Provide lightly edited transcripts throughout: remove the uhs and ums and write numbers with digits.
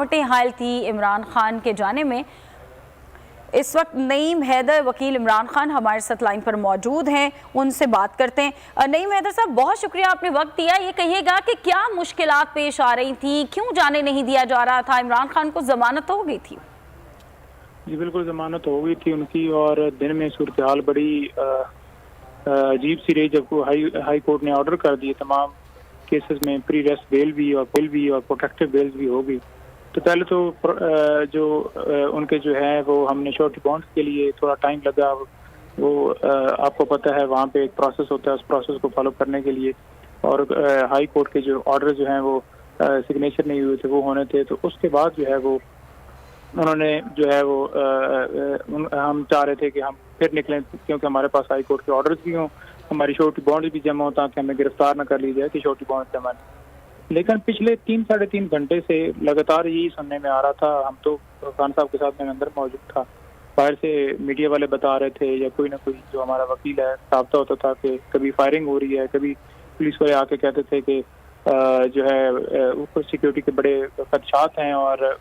हाल थी इमरान खान के जाने में। इस वक्त नईम हैदर वकील इमरान खान हमारे साथ लाइन पर मौजूद हैं, उनसे बात करते हैं। नईम हैदर साहब, बहुत शुक्रिया आपने वक्त दिया। ये कहिएगा कि क्या मुश्किलात पेश आ रही थी, क्यों जाने नहीं दिया जा रहा था? इमरान खान को जमानत हो गई थी? जी बिल्कुल, जमानत हो गई थी उनकी, और दिन में सूरत हाल बड़ी अजीब सी रही जब हाई कोर्ट ने ऑर्डर कर दिए तमाम केसेस में प्री रेस्ट बेल भी और प्रोटेक्टिव बेल भी हो गई। तो पहले तो जो उनके जो है वो हमने श्योरिटी बॉन्ड्स के लिए थोड़ा टाइम लगा। वो आपको पता है वहाँ पे एक प्रोसेस होता है, उस प्रोसेस को फॉलो करने के लिए, और हाई कोर्ट के जो ऑर्डर जो हैं वो सिग्नेचर नहीं हुए थे, वो होने थे। तो उसके बाद जो है वो उन्होंने जो है वो हम चाह रहे थे कि हम फिर निकलें, क्योंकि हमारे पास हाई कोर्ट के ऑर्डर्स भी हों, हमारी श्योरिटी बॉन्ड भी जमा हो, ताकि हमें गिरफ्तार न कर ली जाए कि श्योरिटी बॉन्ड जमा नहीं। लेकिन पिछले 3-3.5 घंटे से लगातार यही सुनने में आ रहा था। हम तो खान साहब के साथ में अंदर मौजूद था, बाहर से मीडिया वाले बता रहे थे या कोई ना कोई जो हमारा वकील है साबित होता था कि कभी फायरिंग हो रही है, कभी पुलिस वाले आके कहते थे कि जो है ऊपर सिक्योरिटी के बड़े खदशात हैं, और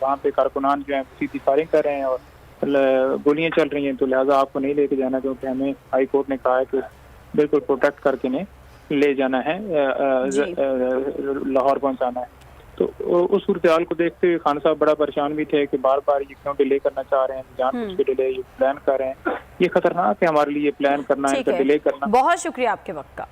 वहाँ पे कारकुनान जो है सीधी फायरिंग कर रहे हैं और गोलियां चल रही हैं, तो लिहाजा आपको नहीं लेके जाना, क्योंकि हमें हाई कोर्ट ने कहा है कि बिल्कुल प्रोटेक्ट करके ने ले जाना है, लाहौर पहुंचाना है। तो उस सूरत हाल को देखते हुए खान साहब बड़ा परेशान भी थे कि बार बार ये क्यों डिले करना चाह रहे हैं, जानबूझ के डिले ये प्लान कर रहे हैं। ये खतरनाक है हमारे लिए प्लान करना, इनका डिले करना। बहुत शुक्रिया आपके वक्त का।